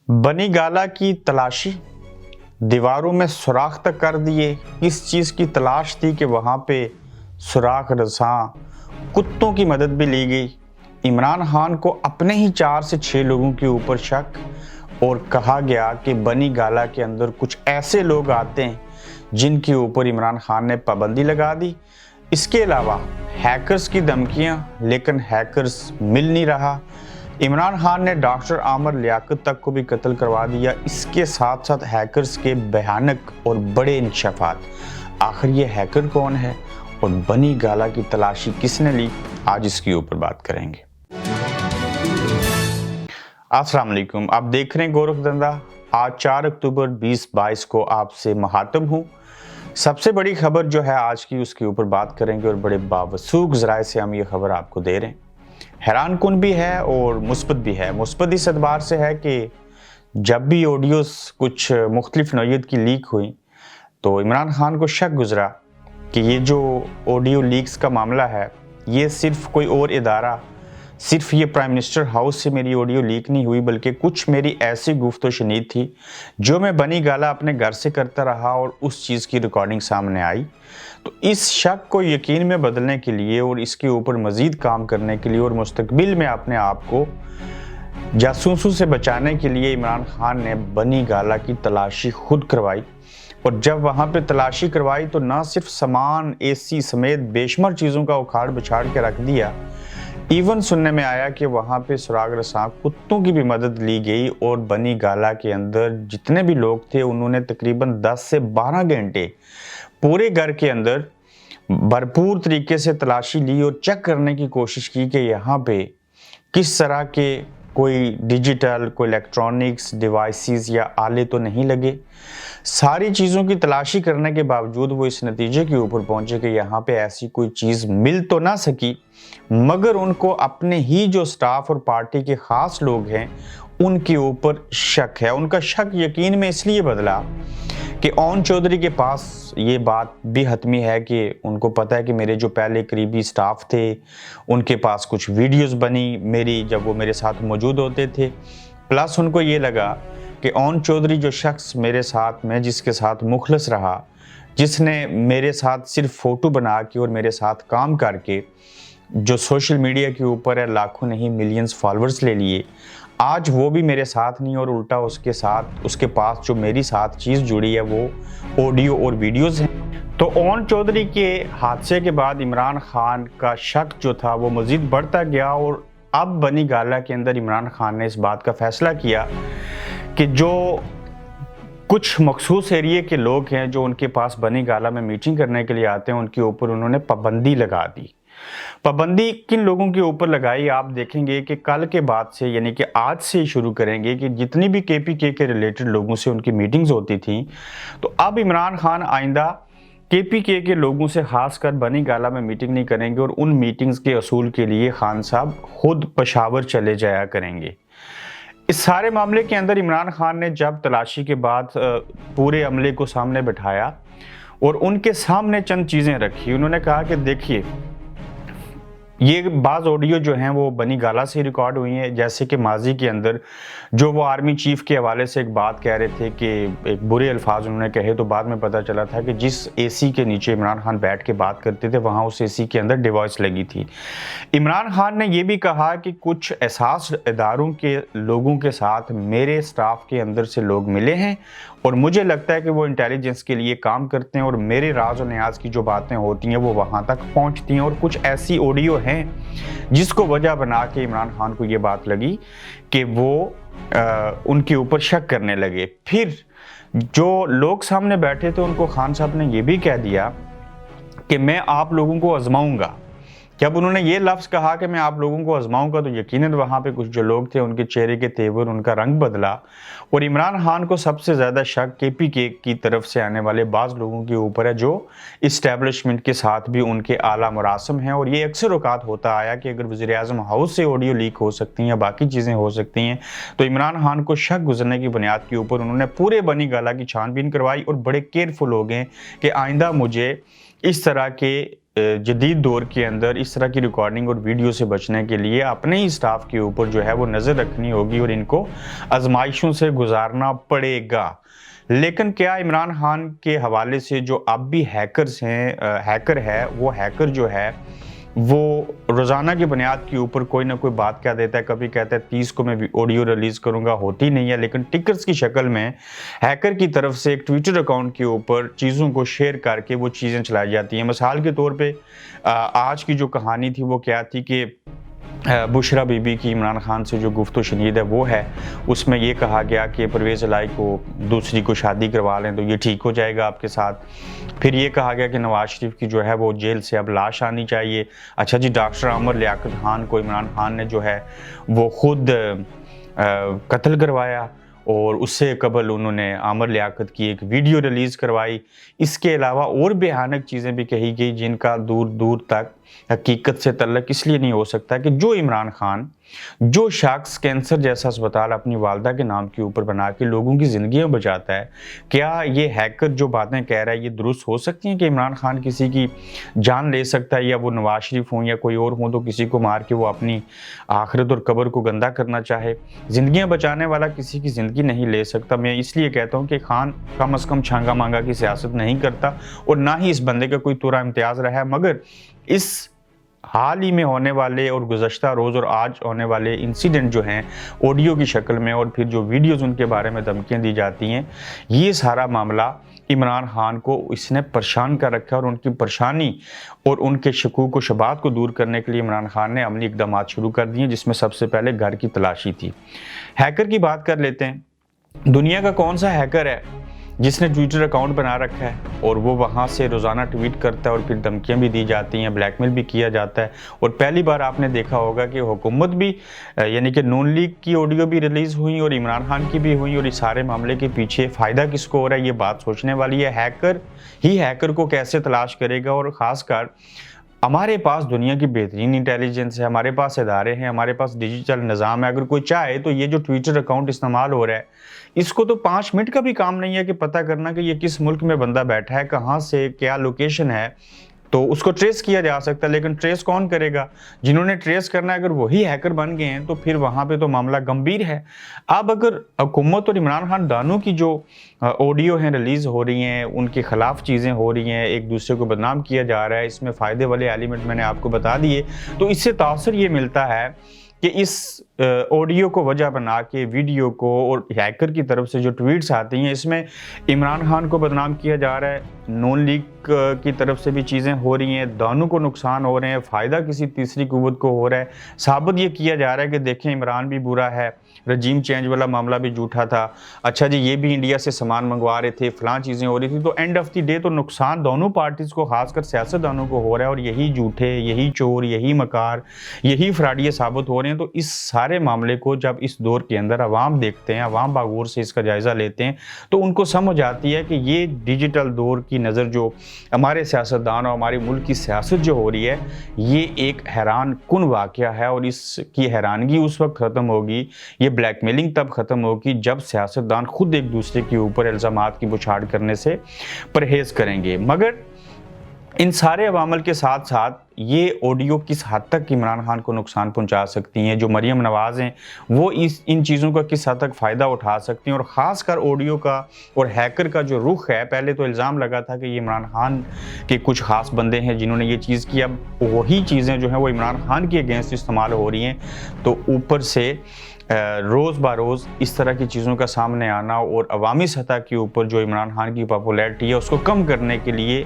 बनी गाला की तलाशी, दीवारों में सुराख तक कर दिए। इस चीज़ की तलाश थी कि वहाँ पे सुराख रसां कुत्तों की मदद भी ली गई। इमरान खान को अपने ही 4 से 6 लोगों के ऊपर शक और कहा गया कि बनी गाला के अंदर कुछ ऐसे लोग आते हैं जिनके ऊपर इमरान खान ने पाबंदी लगा दी। इसके अलावा हैकर्स की धमकियां, लेकिन हैकर्स मिल नहीं रहा। इमरान खान ने डॉक्टर आमिर लियाकत तक को भी कत्ल करवा दिया। इसके साथ साथ हैकर्स के भयानक और बड़े इंकशाफात। आखिर ये हैकर कौन है और बनी गाला की तलाशी किसने ली, आज इसके ऊपर बात करेंगे। अस्सलाम वालेकुम, आप देख रहे हैं गोरख धंधा। आज 4 अक्टूबर 2022 को आपसे मुखातब हूँ। सबसे बड़ी खबर जो है आज की, उसके ऊपर बात करेंगे और बड़े बावसूख ज़राए से हम ये खबर आपको दे रहे हैं। हैरान कुन भी है और मुस्बत भी है। मुस्बत इस एतबार से है कि जब भी ऑडियोस कुछ मुख्तलिफ नौइयत की लीक हुई तो इमरान खान को शक गुजरा कि ये जो ऑडियो लीक्स का मामला है, ये सिर्फ कोई और इदारा, सिर्फ ये प्राइम मिनिस्टर हाउस से मेरी ऑडियो लीक नहीं हुई, बल्कि कुछ मेरी ऐसी गुफ्त शनीद थी जो मैं बनी गाला अपने घर से करता रहा और उस चीज़ की रिकॉर्डिंग सामने आई। तो इस शक को यकीन में बदलने के लिए और इसके ऊपर मज़ीद काम करने के लिए और मुस्तकबिल में अपने आप को जासूसों से बचाने के लिए इमरान खान ने बनी गाला की तलाशी खुद करवाई। और जब वहाँ पे तलाशी करवाई तो ना सिर्फ सामान, एसी समेत बेशुमार चीज़ों का उखाड़ बिछाड़ के रख दिया, इवन सुनने में आया कि वहाँ पे सुराग रसां कुत्तों की भी मदद ली गई। और बनी गाला के अंदर जितने भी लोग थे उन्होंने तकरीबन 10 से 12 घंटे पूरे घर के अंदर भरपूर तरीके से तलाशी ली और चेक करने की कोशिश की कि यहाँ पे किस तरह के कोई डिजिटल, कोई इलेक्ट्रॉनिक्स डिवाइसेस या आले तो नहीं लगे। सारी चीज़ों की तलाशी करने के बावजूद वो इस नतीजे के ऊपर पहुंचे कि यहाँ पे ऐसी कोई चीज़ मिल तो ना सकी, मगर उनको अपने ही जो स्टाफ और पार्टी के ख़ास लोग हैं उनके ऊपर शक है। उनका शक यकीन में इसलिए बदला कि ओन चौधरी के पास ये बात भी हतमी है कि उनको पता है कि मेरे जो पहले करीबी स्टाफ थे उनके पास कुछ वीडियोस बनी मेरी, जब वो मेरे साथ मौजूद होते थे। प्लस उनको ये लगा कि ओन चौधरी जो शख्स मेरे साथ, मैं जिसके साथ मुखलस रहा, जिसने मेरे साथ सिर्फ फ़ोटो बना के और मेरे साथ काम करके जो सोशल मीडिया के ऊपर है लाखों नहीं मिलियंस फॉलोअर्स ले लिए, आज वो भी मेरे साथ नहीं और उल्टा उसके साथ, उसके पास जो मेरी साथ चीज़ जुड़ी है वो ऑडियो और वीडियोस हैं। तो ओन चौधरी के हादसे के बाद इमरान खान का शक जो था वो मज़ीद बढ़ता गया। और अब बनी गाला के अंदर इमरान खान ने इस बात का फ़ैसला किया कि जो कुछ मखसूस एरिए के लोग हैं जो उनके पास बनी गाला में मीटिंग करने के लिए आते हैं, उनके ऊपर उन्होंने पाबंदी लगा दी। पाबंदी किन लोगों के ऊपर लगाई, आप देखेंगे कि कल के बाद से, यानी कि आज से ही शुरू करेंगे कि जितनी भी केपीके के रिलेटेड लोगों से उनकी मीटिंग्स होती थी, तो अब इमरान खान आइंदा केपीके के लोगों से खासकर बनी गाला में मीटिंग नहीं करेंगे और उन मीटिंग्स के असूल के लिए खान साहब खुद पेशावर चले जाया करेंगे। इस सारे मामले के अंदर इमरान खान ने जब तलाशी के बाद पूरे अमले को सामने बिठाया और उनके सामने चंद चीज़ें रखी, उन्होंने कहा कि देखिए ये बाज़ ऑडियो जो हैं वो बनी गाला से रिकॉर्ड हुई हैं। जैसे कि माजी के अंदर जो वो आर्मी चीफ के हवाले से एक बात कह रहे थे कि एक बुरे अल्फाज उन्होंने कहे, तो बाद में पता चला था कि जिस एसी के नीचे इमरान खान बैठ के बात करते थे वहाँ उस एसी के अंदर डिवाइस लगी थी। इमरान खान ने ये भी कहा कि कुछ एहसास इदारों के लोगों के साथ मेरे स्टाफ के अंदर से लोग मिले हैं और मुझे लगता है कि वो इंटेलिजेंस के लिए काम करते हैं और मेरे राज और न्याज की जो बातें होती हैं वो वहाँ तक पहुँचती हैं। और कुछ ऐसी ऑडियो हैं जिसको वजह बना के इमरान खान को ये बात लगी कि वो उनके ऊपर शक करने लगे। फिर जो लोग सामने बैठे थे उनको खान साहब ने ये भी कह दिया कि मैं आप लोगों को आजमाऊंगा। जब उन्होंने ये लफ्ज़ कहा कि मैं आप लोगों को आजमाऊंगा, तो यकीनन वहाँ पे कुछ जो लोग थे उनके चेहरे के तेवर, उनका रंग बदला। और इमरान खान को सबसे ज़्यादा शक केपीके की तरफ से आने वाले बाज़ लोगों के ऊपर है जो इस्टेब्लिशमेंट के साथ भी उनके आला मुरासम हैं। और ये अक्सर औकात होता आया कि अगर वज़ीर-ए-आज़म हाउस से ऑडियो लीक हो सकती हैं या बाकी चीज़ें हो सकती हैं, तो इमरान खान को शक गुजरने की बुनियाद के ऊपर उन्होंने पूरे बनी गाला की छानबीन करवाई और बड़े केयरफुल हो गए कि आइंदा मुझे इस तरह के جدید دور کے اندر اس طرح کی ریکارڈنگ اور ویڈیو سے بچنے کے لیے اپنے ہی سٹاف کے اوپر جو ہے وہ نظر رکھنی ہوگی اور ان کو آزمائشوں سے گزارنا پڑے گا۔ لیکن کیا عمران خان کے حوالے سے جو اب بھی ہیکر ہے وہ ہیکر جو ہے وہ روزانہ کی بنیاد کے اوپر کوئی نہ کوئی بات کہہ دیتا ہے، کبھی کہتا ہے 30 کو میں آڈیو ریلیز کروں گا، ہوتی نہیں ہے، لیکن ٹکرز کی شکل میں ہیکر کی طرف سے ایک ٹویٹر اکاؤنٹ کے اوپر چیزوں کو شیئر کر کے وہ چیزیں چلائی جاتی ہیں۔ مثال کے طور پہ آج کی جو کہانی تھی وہ کیا تھی کہ بشرا بی بی کی عمران خان سے جو گفت و شنید ہے وہ ہے، اس میں یہ کہا گیا کہ پرویز الہی کو دوسری کو شادی کروا لیں تو یہ ٹھیک ہو جائے گا آپ کے ساتھ۔ پھر یہ کہا گیا کہ نواز شریف کی جو ہے وہ جیل سے اب لاش آنی چاہیے۔ اچھا جی، ڈاکٹر عامر لیاقت خان کو عمران خان نے جو ہے وہ خود قتل کروایا، اور اس سے قبل انہوں نے عامر لیاقت کی ایک ویڈیو ریلیز کروائی۔ اس کے علاوہ اور بھیانک چیزیں بھی کہی گئی جن کا دور دور تک حقیقت سے تعلق اس لیے نہیں ہو سکتا کہ جو عمران خان، جو شخص کینسر جیسا اسپتال اپنی والدہ کے نام کے اوپر بنا کے لوگوں کی زندگیاں بچاتا ہے، کیا یہ ہیکر جو باتیں کہہ رہا ہے یہ درست ہو سکتی ہیں کہ عمران خان کسی کی جان لے سکتا ہے، یا وہ نواز شریف ہوں یا کوئی اور ہوں تو کسی کو مار کے وہ اپنی آخرت اور قبر کو گندہ کرنا چاہے؟ زندگیاں بچانے والا کسی کی زندگی نہیں لے سکتا۔ میں اس لیے کہتا ہوں کہ خان کم از کم چھانگا مانگا کی سیاست نہیں کرتا، اور نہ ہی اس بندے کا کوئی تورا امتیاز رہا ہے، مگر اس حال ہی میں ہونے والے اور گزشتہ روز اور آج ہونے والے انسیڈنٹ جو ہیں آڈیو کی شکل میں، اور پھر جو ویڈیوز ان کے بارے میں دھمکیاں دی جاتی ہیں، یہ سارا معاملہ عمران خان کو اس نے پریشان کر رکھا ہے، اور ان کی پریشانی اور ان کے شکوک و شبہات کو دور کرنے کے لیے عمران خان نے عملی اقدامات شروع کر دیے، جس میں سب سے پہلے گھر کی تلاشی تھی۔ ہیکر کی بات کر لیتے ہیں۔ دنیا کا کون سا ہیکر ہے جس نے ٹویٹر اکاؤنٹ بنا رکھا ہے اور وہ وہاں سے روزانہ ٹویٹ کرتا ہے اور پھر دھمکیاں بھی دی جاتی ہیں، بلیک میل بھی کیا جاتا ہے؟ اور پہلی بار آپ نے دیکھا ہوگا کہ حکومت بھی یعنی کہ نون لیگ کی آڈیو بھی ریلیز ہوئی اور عمران خان کی بھی ہوئی، اور اس سارے معاملے کے پیچھے فائدہ کس کو ہو رہا ہے یہ بات سوچنے والی ہے۔ ہیکر ہی ہیکر کو کیسے تلاش کرے گا؟ اور خاص کر ہمارے پاس دنیا کی بہترین انٹیلیجنس ہے، ہمارے پاس ادارے ہیں، ہمارے پاس ڈیجیٹل نظام ہے، اگر کوئی چاہے تو یہ جو ٹویٹر اکاؤنٹ استعمال ہو رہا ہے اس کو تو 5 منٹ کا بھی کام نہیں ہے کہ پتہ کرنا کہ یہ کس ملک میں بندہ بیٹھا ہے، کہاں سے، کیا لوکیشن ہے، تو اس کو ٹریس کیا جا سکتا ہے۔ لیکن ٹریس کون کرے گا؟ جنہوں نے ٹریس کرنا ہے اگر وہی ہیکر بن گئے ہیں تو پھر وہاں پہ تو معاملہ گمبھیر ہے۔ اب اگر حکومت اور عمران خان دانوں کی جو آڈیو ہیں ریلیز ہو رہی ہیں، ان کے خلاف چیزیں ہو رہی ہیں، ایک دوسرے کو بدنام کیا جا رہا ہے، اس میں فائدے والے ایلیمنٹ میں نے آپ کو بتا دیے، تو اس سے تاثر یہ ملتا ہے کہ اس آڈیو کو وجہ بنا کے ویڈیو کو اور ہیکر کی طرف سے جو ٹویٹس آتی ہیں اس میں عمران خان کو بدنام کیا جا رہا ہے، نون لیگ کی طرف سے بھی چیزیں ہو رہی ہیں، دانوں کو نقصان ہو رہے ہیں، فائدہ کسی تیسری قوت کو ہو رہا ہے، ثابت یہ کیا جا رہا ہے کہ دیکھیں عمران بھی برا ہے، رجیم چینج والا معاملہ بھی جھوٹا تھا، اچھا جی یہ بھی انڈیا سے سامان منگوا رہے تھے، فلاں چیزیں ہو رہی تھی، تو اینڈ آف دی ڈے تو نقصان دونوں پارٹیز کو، خاص کر سیاست دانوں کو ہو رہا ہے، اور یہی جھوٹے، یہی چور، یہی مکار، یہی فراڈیے ثابت ہو رہے ہیں۔ تو اس سارے معاملے کو جب اس دور کے اندر عوام دیکھتے ہیں، عوام باغور سے اس کا جائزہ لیتے ہیں، تو ان کو سمجھ آتی ہے کہ یہ ڈیجیٹل دور کی نظر جو ہمارے سیاستدان اور ہمارے ملک کی سیاست جو ہو رہی ہے یہ ایک حیران کن واقعہ ہے، اور اس کی حیرانگی اس وقت ختم ہوگی، یہ بلیک میلنگ تب ختم ہوگی جب سیاستدان خود ایک دوسرے کے اوپر الزامات کی بچھاڑ کرنے سے پرہیز کریں گے۔ مگر ان سارے عوامل کے ساتھ ساتھ یہ آڈیو کس حد تک عمران خان کو نقصان پہنچا سکتی ہیں، جو مریم نواز ہیں وہ ان چیزوں کا کس حد تک فائدہ اٹھا سکتی ہیں، اور خاص کر آڈیو کا اور ہیکر کا جو رخ ہے، پہلے تو الزام لگا تھا کہ یہ عمران خان کے کچھ خاص بندے ہیں جنہوں نے یہ چیز کی، اب وہی چیزیں جو ہیں وہ عمران خان کے اگینسٹ استعمال ہو رہی ہیں، تو اوپر سے روز بروز اس طرح کی چیزوں کا سامنے آنا اور عوامی سطح کے اوپر جو عمران خان کی پاپولیرٹی ہے اس کو کم کرنے کے لیے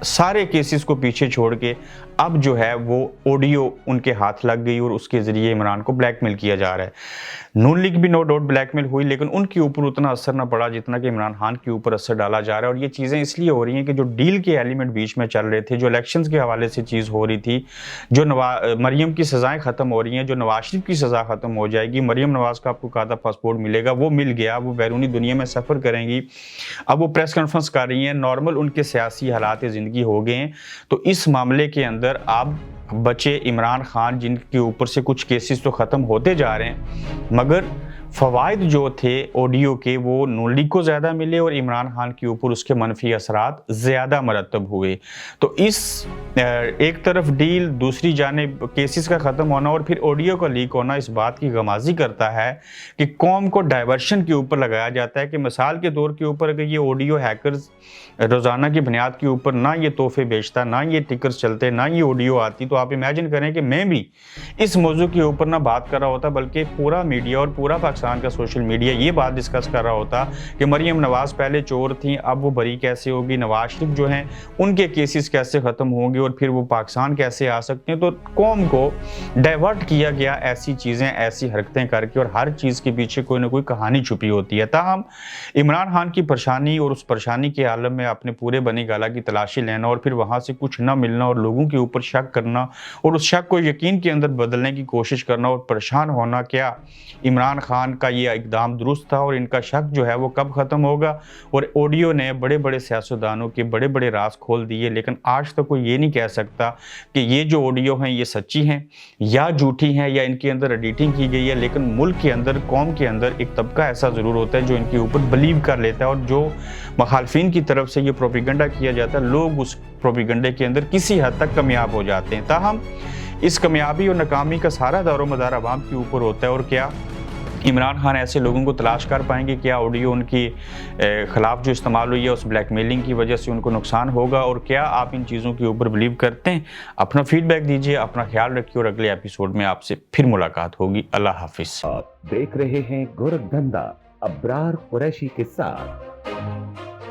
سارے کیسز کو پیچھے چھوڑ کے اب جو ہے وہ آڈیو ان کے ہاتھ لگ گئی اور اس کے ذریعے عمران کو بلیک میل کیا جا رہا ہے۔ نون لیگ بھی نو ڈاؤٹ بلیک میل ہوئی، لیکن ان کے اوپر اتنا اثر نہ پڑا جتنا کہ عمران خان کے اوپر اثر ڈالا جا رہا ہے، اور یہ چیزیں اس لیے ہو رہی ہیں کہ جو ڈیل کے ایلیمنٹ بیچ میں چل رہے تھے، جو الیکشنز کے حوالے سے چیز ہو رہی تھی، جو مریم کی سزائیں ختم ہو رہی ہیں، جو نواز شریف کی سزا ختم ہو جائے گی، مریم نواز کا آپ کو کہا تھا پاسپورٹ ملے گا، وہ مل گیا، وہ بیرونی دنیا میں سفر کریں گی، اب وہ پریس کانفرنس کر رہی ہیں، نارمل ان کے سیاسی حالات زندگی ہو گئے ہیں۔ تو اس معاملے کے اندر اب بچے عمران خان، جن کے اوپر سے کچھ کیسز تو ختم ہوتے جا رہے ہیں، مگر फ़वाइद जो थे ऑडियो के वो नून लीग को ज़्यादा मिले और इमरान खान के ऊपर उसके मनफी असरात ज़्यादा मरतब हुए। तो इस एक तरफ डील, दूसरी जानिब केसेस का ख़त्म होना और फिर ऑडियो का लीक होना इस बात की गमाज़ी करता है कि कौम को डाइवर्शन के ऊपर लगाया जाता है कि मिसाल के तौर के ऊपर अगर ये ऑडियो हैकर्स रोज़ाना की बुनियाद के ऊपर ना ये तोहफ़े बेचता, ना ये टिकर्स चलते, ना ये ऑडियो आती, तो आप इमेजिन करें कि मैं भी इस मौजू के ऊपर ना बात कर रहा होता, बल्कि पूरा मीडिया और पूरा पाकिस्तान का सोशल मीडिया ये बात डिस्कस कर रहा होता कि मरियम नवाज़ पहले चोर थी, अब वो बरी कैसे होगी, नवाज शरीफ जो हैं उनके केसेस कैसे ख़त्म होंगे और फिर वो पाकिस्तान कैसे आ सकते हैं। तो कौम को डाइवर्ट किया गया ऐसी चीज़ें, ऐसी हरकतें करके, और हर चीज़ के पीछे कोई ना कोई कहानी छुपी होती है। ताहम इमरान खान की परेशानी और उस परेशानी के आलम में अपने पूरे बनी गाला की तलाशी लेना और फिर वहाँ से कुछ न मिलना और लोगों के ऊपर शक करना और उस शक को यकीन के अंदर बदलने की कोशिश करना और परेशान होना, क्या इमरान खान का ये इक़दाम दुरुस्त था और इनका शक जो है वो कब ख़त्म होगा। और ऑडियो ने बड़े बड़े सियासतदानों के बड़े बड़े राज खोल दिए, लेकिन आज तक कोई ये नहीं कह सकता कि ये जो ऑडियो हैं ये सच्ची हैं या झूठी हैं या इनके अंदर एडिटिंग की गई है। लेकिन मुल्क के अंदर, कौम के अंदर एक तबका ऐसा ज़रूर होता है जो इनके ऊपर बिलीव कर लेता है, और जो मुखालफिन की तरफ से ये प्रोपेगेंडा किया जाता है, लोग उस प्रोपेगेंडे के अंदर किसी हद तक कामयाब हो जाते हैं। ताहम इस कामयाबी और नाकामी का सारा दारोमदार अवाम के ऊपर होता है। और क्या इमरान खान ऐसे लोगों को तलाश कर पाएंगे? क्या ऑडियो उनकी ख़िलाफ़ जो इस्तेमाल हुई है उस ब्लैकमेलिंग की वजह से उनको नुकसान होगा? और क्या आप इन चीज़ों के ऊपर बिलीव करते हैं? अपना फीडबैक दीजिए, अपना ख्याल रखिए और अगले एपिसोड में आपसे फिर मुलाकात होगी। अल्लाह हाफिज़। आप देख रहे हैं गोरखधंधा अब्रार कुरैशी के साथ।